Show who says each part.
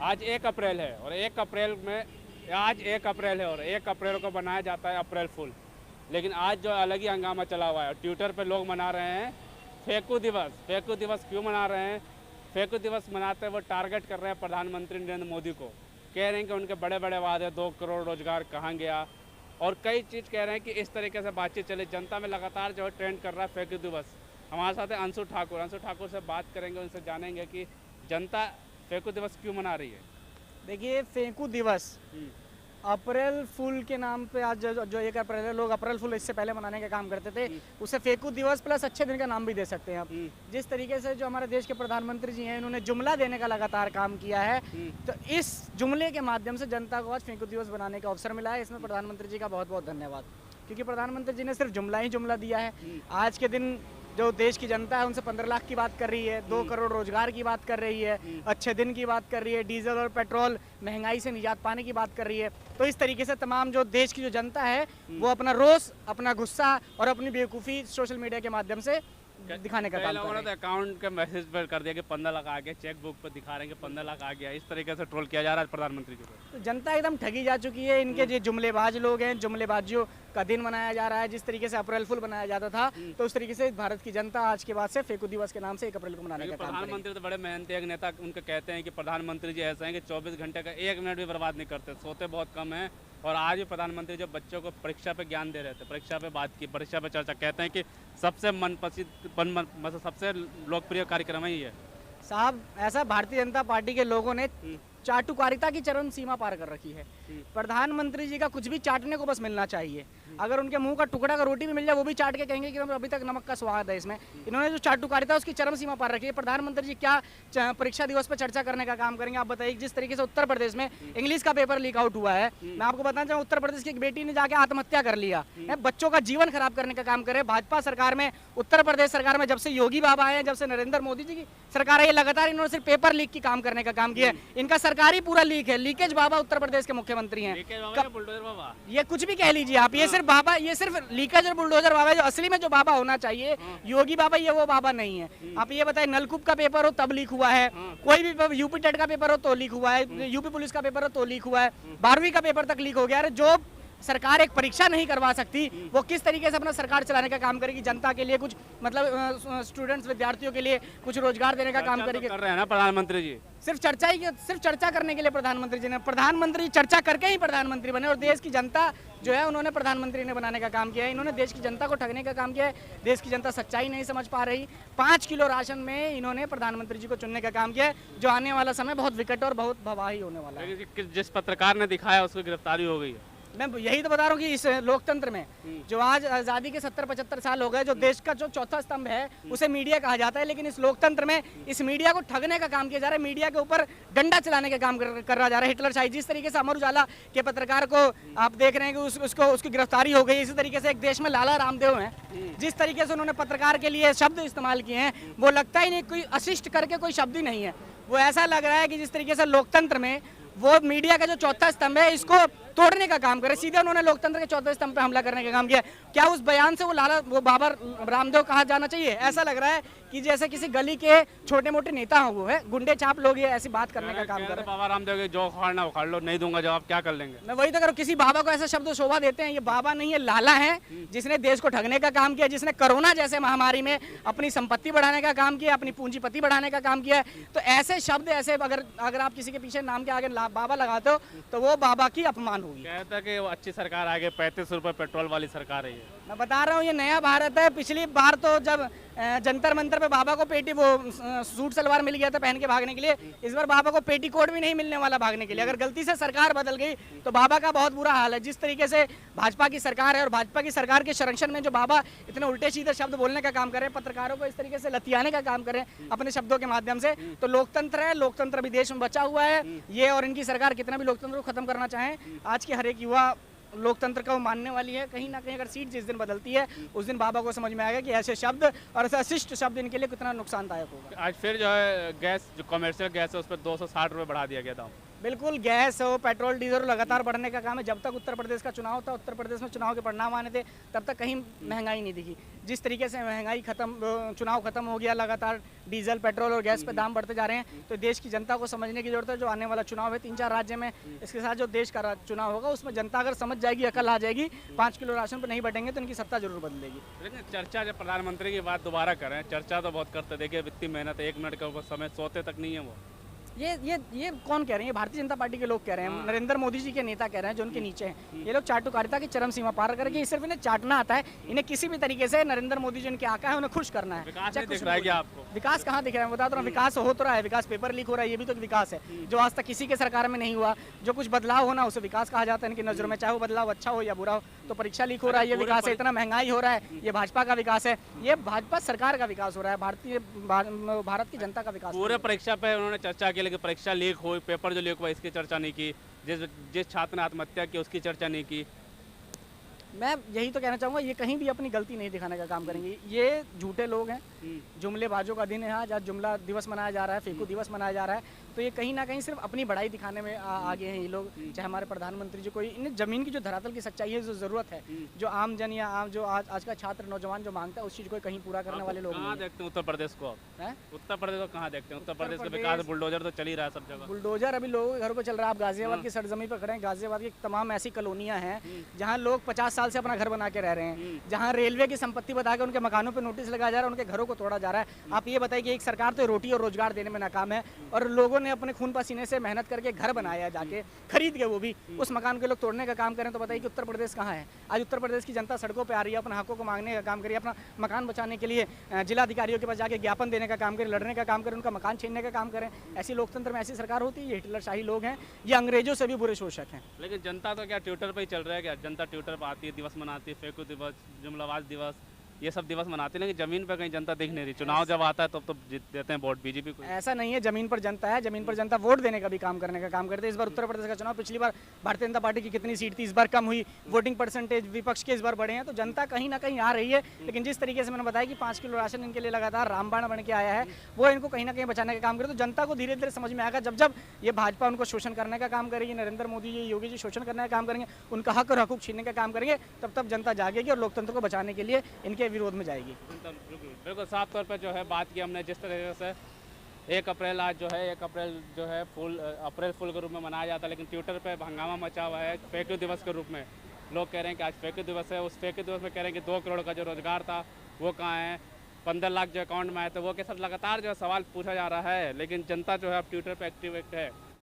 Speaker 1: आज 1 अप्रैल है और 1 अप्रैल में आज 1 अप्रैल है और 1 अप्रैल को बनाया जाता है अप्रैल फुल। लेकिन आज जो अलग ही हंगामा चला हुआ है, ट्विटर पे लोग मना रहे हैं फेकू दिवस। फेकू दिवस क्यों मना रहे हैं? फेकू दिवस मनाते वो टारगेट कर रहे हैं प्रधानमंत्री नरेंद्र मोदी को। कह रहे हैं कि उनके बड़े बड़े वादे, 2 करोड़ रोजगार कहाँ गया, और कई चीज़ कह रहे हैं कि इस तरीके से बातचीत चले। जनता में लगातार जो है ट्रेंड कर रहा है फेकू दिवस। हमारे साथ है अंशु ठाकुर। अंशु ठाकुर से बात करेंगे, उनसे जानेंगे कि जनता फेकू दिवस क्यों मना रही है।
Speaker 2: देखिए, फेंकू दिवस अप्रैल फुल के नाम पे आज जो 1 अप्रैल है, लोग अप्रैल फुल इससे पहले मनाने का काम करते थे, उसे फेंकू दिवस प्लस अच्छे दिन का नाम भी दे सकते हैं आप। जिस तरीके से जो हमारे देश के प्रधानमंत्री जी हैं, इन्होंने जुमला देने का लगातार काम किया है, तो इस जुमले के माध्यम से जनता को आज फेंकू दिवस बनाने का अवसर मिला है। इसमें प्रधानमंत्री जी का बहुत बहुत धन्यवाद, क्योंकि प्रधानमंत्री जी ने सिर्फ जुमला ही जुमला दिया है। आज के दिन जो देश की जनता है उनसे 15 लाख की बात कर रही है, 2 करोड़ रोजगार की बात कर रही है, अच्छे दिन की बात कर रही है, डीजल और पेट्रोल महंगाई से निजात पाने की बात कर रही है। तो इस तरीके से तमाम जो देश की जो जनता है वो अपना रोष, अपना गुस्सा और अपनी बेवकूफ़ी सोशल मीडिया के माध्यम से दिखाने का काम कर रहे हैं।
Speaker 1: तो अकाउंट के मैसेज पर कर दिया कि 15 लाख आ गया, चेक बुक पर दिखा रहे हैं कि 15 लाख आ गया। इस तरीके से ट्रोल किया जा रहा है प्रधानमंत्री जी को।
Speaker 2: तो जनता एकदम ठगी जा चुकी है। इनके जो जुमलेबाज लोग हैं, जुमलेबाजियों का दिन मनाया जा रहा है। जिस तरीके से अप्रैल फुल बनाया जाता था, तो उस तरीके से भारत की जनता आज के बाद से फेंकू दिवस के नाम से 1 अप्रैल को मनाने का काम करेगी।
Speaker 1: प्रधानमंत्री तो बड़े मेहनती एक नेता, उनके कहते हैं कि प्रधानमंत्री जी ऐसे हैं कि 24 घंटे का 1 मिनट भी बर्बाद नहीं करते, सोते बहुत कम है। और आज भी प्रधानमंत्री जो बच्चों को परीक्षा पे ज्ञान दे रहे थे, परीक्षा पे बात की, परीक्षा पे चर्चा, कहते हैं कि सबसे मतलब सबसे लोकप्रिय कार्यक्रम ही है।
Speaker 2: साहब, ऐसा भारतीय जनता पार्टी के लोगों ने चाटुकारिता की चरम सीमा पार कर रखी है। प्रधानमंत्री जी का कुछ भी चाटने को बस मिलना चाहिए। अगर उनके मुंह का टुकड़ा का रोटी भी मिल जाए, वो भी चाट के कहेंगे कि अभी तक नमक का स्वाद है इसमें। इन्होंने जो चाटुकारिता उसकी चरम सीमा पार रखी है। प्रधानमंत्री जी क्या परीक्षा दिवस पर चर्चा करने का काम करेंगे? आप बताइए। जिस तरीके से उत्तर प्रदेश में इंग्लिश का पेपर लीक आउट हुआ है, मैं आपको बताना चाहूँ, उत्तर प्रदेश की एक बेटी ने जाके आत्महत्या कर लिया है। बच्चों का जीवन खराब करने का काम करे भाजपा सरकार में, उत्तर प्रदेश सरकार में। जब से योगी बाबा आए, जब से नरेंद्र मोदी जी की सरकार है, लगातार इन्होंने सिर्फ पेपर लीक की काम करने का काम किया है। इनका सरकारी पूरा लीक है। लीकेज बाबा उत्तर प्रदेश के मुख्यमंत्री हैं।
Speaker 1: बुलडोजर बाबा,
Speaker 2: ये कुछ भी कह लीजिए आप, ये सिर्फ बाबा, ये सिर्फ लीकेज और बुलडोजर बाबा है। जो असली में जो बाबा होना चाहिए, योगी बाबा, ये वो बाबा नहीं है। आप ये बताएं, नलकूप का पेपर हो तब लीक हुआ है, कोई भी यूपी टेट का पेपर हो तो लीक हुआ है, यूपी पुलिस का पेपर हो तो लीक हुआ है, 12वीं का पेपर तक लीक हो गया। अरे जो सरकार एक परीक्षा नहीं करवा सकती, वो किस तरीके से अपना सरकार चलाने का काम करेगी? जनता के लिए कुछ मतलब स्टूडेंट्स, विद्यार्थियों के लिए कुछ रोजगार देने का काम करेगी?
Speaker 1: कर रहे हैं ना प्रधानमंत्री जी।
Speaker 2: सिर्फ चर्चा करने के लिए प्रधानमंत्री जी ने, प्रधानमंत्री चर्चा करके ही प्रधानमंत्री बने। और देश की जनता जो है उन्होंने प्रधानमंत्री ने बनाने का काम किया है। इन्होंने देश की जनता को ठगने का काम किया है। देश की जनता सच्चाई नहीं समझ पा रही। 5 किलो राशन में इन्होंने प्रधानमंत्री जी को चुनने का काम किया है, जो आने वाला समय बहुत विकट और बहुत भवाही होने वाला है।
Speaker 1: जिस पत्रकार ने दिखाया उसकी गिरफ्तारी हो गई है।
Speaker 2: मैं यही तो बता रहा हूँ कि इस लोकतंत्र में जो आज आज़ादी के 70-75 साल हो गए, जो देश का जो चौथा स्तंभ है उसे मीडिया कहा जाता है, लेकिन इस लोकतंत्र में इस मीडिया को ठगने का काम किया जा रहा है। मीडिया के ऊपर डंडा चलाने का काम करा जा रहा है, हिटलरशाही। जिस तरीके से अमर उजाला के पत्रकार को आप देख रहे हैं कि उसकी गिरफ्तारी हो गई, इसी तरीके से एक देश में लाला रामदेव हैं, जिस तरीके से उन्होंने पत्रकार के लिए शब्द इस्तेमाल किए हैं, वो लगता ही नहीं, कोई अशिष्ट करके कोई शब्द ही नहीं है। वो ऐसा लग रहा है कि जिस तरीके से लोकतंत्र में वो मीडिया का जो चौथा स्तंभ है, इसको तोड़ने का काम करे। सीधे उन्होंने लोकतंत्र के चौथे स्तंभ पे हमला करने का काम किया। क्या उस बयान से वो बाबा रामदेव कहा जाना चाहिए? ऐसा लग रहा है कि जैसे किसी गली के छोटे मोटे नेता हो, वो है गुंडे चाप लोग ये ऐसी बात करने का काम कर रहे हैं।
Speaker 1: बाबा रामदेव के जो उखाड़ना उखाड़ लो, नहीं दूंगा जवाब, क्या कर लेंगे?
Speaker 2: मैं वही तो करूँ, किसी बाबा को ऐसा शब्द शोभा देते हैं। ये बाबा नहीं है, लाला है, जिसने देश को ठगने का काम किया, जिसने कोरोना जैसे महामारी में अपनी संपत्ति बढ़ाने का काम किया, अपनी पूंजीपति बढ़ाने का काम किया। तो ऐसे शब्द, ऐसे अगर आप किसी के पीछे नाम के आगे बाबा लगाते हो तो वो बाबा की अपमान होगी।
Speaker 1: कहता है कि वो अच्छी सरकार आ गई, 35 रुपए पेट्रोल वाली सरकार है ये।
Speaker 2: मैं बता रहा हूँ, ये नया भारत है। पिछली बार तो जब जंतर मंतर पे बाबा को पेटी वो सूट सलवार मिल गया था पहन के भागने के लिए, इस बार बाबा को पेटी कोट भी नहीं मिलने वाला भागने के लिए। अगर गलती से सरकार बदल गई तो बाबा का बहुत बुरा हाल है। जिस तरीके से भाजपा की सरकार है और भाजपा की सरकार के संरक्षण में जो बाबा इतने उल्टे सीधे शब्द बोलने का काम कर रहे हैं, पत्रकारों को इस तरीके से लतियाने का काम कर रहे हैं अपने शब्दों के माध्यम से, तो लोकतंत्र है, लोकतंत्र अभी देश में बचा हुआ है। ये और इनकी सरकार कितना भी लोकतंत्र को खत्म करना चाहें, आज की हर एक युवा लोकतंत्र को मानने वाली है। कहीं ना कहीं अगर सीट जिस दिन बदलती है, उस दिन बाबा को समझ में आएगा कि ऐसे शब्द और ऐसे अशिष्ट शब्द इनके लिए कितना नुकसानदायक होगा।
Speaker 1: आज फिर जो है गैस, जो कमर्शियल गैस है, उस पर 260 रुपये बढ़ा दिया गया था।
Speaker 2: बिल्कुल, गैस हो, पेट्रोल, डीजल लगातार बढ़ने का काम है। जब तक उत्तर प्रदेश का चुनाव था, उत्तर प्रदेश में चुनाव के परिणाम आने थे, तब तक कहीं महंगाई नहीं दिखी। जिस तरीके से महंगाई चुनाव खत्म हो गया, लगातार डीजल, पेट्रोल और गैस पे दाम बढ़ते जा रहे हैं, तो देश की जनता को समझने की जरूरत है। जो आने वाला चुनाव है 3-4 राज्य में, इसके साथ जो देश का चुनाव होगा, उसमें जनता अगर समझ जाएगी, अकल आ जाएगी, 5 किलो राशन पर नहीं बटेंगे तो इनकी सत्ता जरूर बदलेगी।
Speaker 1: लेकिन चर्चा जब प्रधानमंत्री की बात दोबारा करें, चर्चा तो बहुत करते, देखिए इतनी मेहनत है, 1 मिनट का समय सोते तक नहीं है वो।
Speaker 2: ये कौन कह रहे हैं? ये भारतीय जनता पार्टी के लोग कह रहे हैं, नरेंद्र मोदी जी के नेता कह रहे हैं, जो उनके नीचे हैं। ये लोग चाटुकारिता की चरम सीमा पार करके, ये सिर्फ इन्हें चाटना आता है। इन्हें किसी भी तरीके से नरेंद्र मोदी जी उनके आका है, उन्हें खुश करना है।
Speaker 1: विकास नहीं दिख रहा है क्या आपको?
Speaker 2: विकास कहाँ दिख रहा है? बता दो ना, विकास हो तो रहा है, विकास पेपर लीक हो रहा है, ये भी तो विकास है, जो आज तक किसी के सरकार में नहीं हुआ। जो कुछ बदलाव होना उसे विकास कहा जाता है इनकी नजरों में, चाहे वो बदलाव अच्छा हो या बुरा हो। तो परीक्षा लीक हो रहा है, ये विकास है। इतना महंगाई हो रहा है, ये भाजपा का विकास है। ये भाजपा सरकार का विकास हो रहा है, भारत की जनता का विकास।
Speaker 1: पूरे परीक्षा पे उन्होंने चर्चा की, लेकिन परीक्षा लीक हुई, पेपर जो लीक हुआ इसकी चर्चा नहीं की। जिस छात्र ने आत्महत्या की उसकी चर्चा नहीं की।
Speaker 2: मैं यही तो कहना चाहूँगा, ये कहीं भी अपनी गलती नहीं दिखाने का काम करेंगे। ये झूठे लोग हैं, जुमलेबाजों का दिन है आज जुमला दिवस मनाया जा रहा है, फेंकू दिवस मनाया जा रहा है। तो ये कहीं ना कहीं सिर्फ अपनी बड़ाई दिखाने में आगे हैं ये लोग। चाहे हमारे प्रधानमंत्री जी, कोई इन्हें जमीन की जो धरातल की सच्चाई है, जो ज़रूरत है, जो आम जन या आम जो आज का छात्र नौजवान जो मांगता है, उस चीज़ को कहीं पूरा करने वाले लोग
Speaker 1: कहाँ देखते हैं उत्तर प्रदेश को? उत्तर प्रदेश को कहाँ देखते हैं? उत्तर प्रदेश का विकास बुलडोजर तो चल ही रहा है सब जगह।
Speaker 2: बुलडोजर अभी लोगों के घरों पर चल रहा है। आप गाजियाबाद की सरजमी पर खड़े हैं, गाजियाबाद की तमाम ऐसी कॉलोनियाँ हैं जहाँ लोग 50 साल से अपना घर बना के रह रहे हैं, जहाँ रेलवे की संपत्ति बता के उनके मकानों पर नोटिस लगाया जा रहा है, उनके घरों को तोड़ा जा रहा है। आप ये बताइए कि एक सरकार तो रोटी और रोजगार देने में नाकाम है, और लोगों ने अपने खून पसीने से मेहनत करके घर बनाया, जाके खरीद के, वो भी उस मकान के लोग तोड़ने का काम करें, तो बताइए कि उत्तर प्रदेश कहाँ है? आज उत्तर प्रदेश की जनता सड़कों पे आ रही है, अपने हकों को मांगने का काम करिए, अपना मकान बचाने के लिए जिला अधिकारियों के पास जाके ज्ञापन देने का काम करें, लड़ने का काम करें, उनका मकान छीनने का काम करें। ऐसी लोकतंत्र में ऐसी सरकार होती है? ये हिटलरशाही लोग हैं, ये अंग्रेजों से भी बुरे शोषक हैं।
Speaker 1: लेकिन जनता तो क्या ट्विटर पर ही चल रहा है क्या? जनता ट्विटर पर आती है, दिवस मनाती है, फेंकू दिवस, जुमलाबाज दिवस, ये सब दिवस मनाते हैं, लेकिन जमीन पर कहीं जनता दिख नहीं रही। चुनाव जब आता है तब तो देते हैं वोट बीजेपी को।
Speaker 2: ऐसा नहीं है, जमीन पर जनता है, जमीन पर जनता वोट देने का भी काम करने का काम करते हैं। इस बार उत्तर प्रदेश का चुनाव, पिछली बार भारतीय जनता पार्टी की कितनी सीट थी, इस बार कम हुई, वोटिंग परसेंटेज विपक्ष के इस बार बढ़े हैं, तो जनता कहीं ना कहीं आ रही है। लेकिन जिस तरीके से मैंने बताया कि 5 किलो राशन इनके लिए लगातार रामबाण बन के आया है, वो इनको कहीं ना कहीं बचाने का काम करे, तो जनता को धीरे धीरे समझ में आएगा। जब जब ये भाजपा उनको शोषण करने का काम करेगी, नरेंद्र मोदी जी, योगी जी शोषण करने का काम करेंगे, उनका हक और हकूक छीनने का काम करेंगे, तब तब जनता जागेगी और लोकतंत्र को बचाने के लिए इनके विरोध में जाएगी।
Speaker 1: बिल्कुल साफ तौर पर जो है बात की हमने, जिस तरीके से 1 अप्रैल आज जो है, 1 अप्रैल जो है अप्रैल फुल के रूप में मनाया जाता है, लेकिन ट्विटर पे हंगामा मचा हुआ है फेंकू दिवस के रूप में। लोग कह रहे हैं कि आज फेंकू दिवस है, उस फेंकू दिवस में कह रहे हैं कि 2 करोड़ का जो रोजगार था वो कहाँ है, 15 लाख जो अकाउंट में आए थे वो के साथ लगातार जो है सवाल पूछा जा रहा है। लेकिन जनता जो है अब ट्विटर पर एक्टिव है,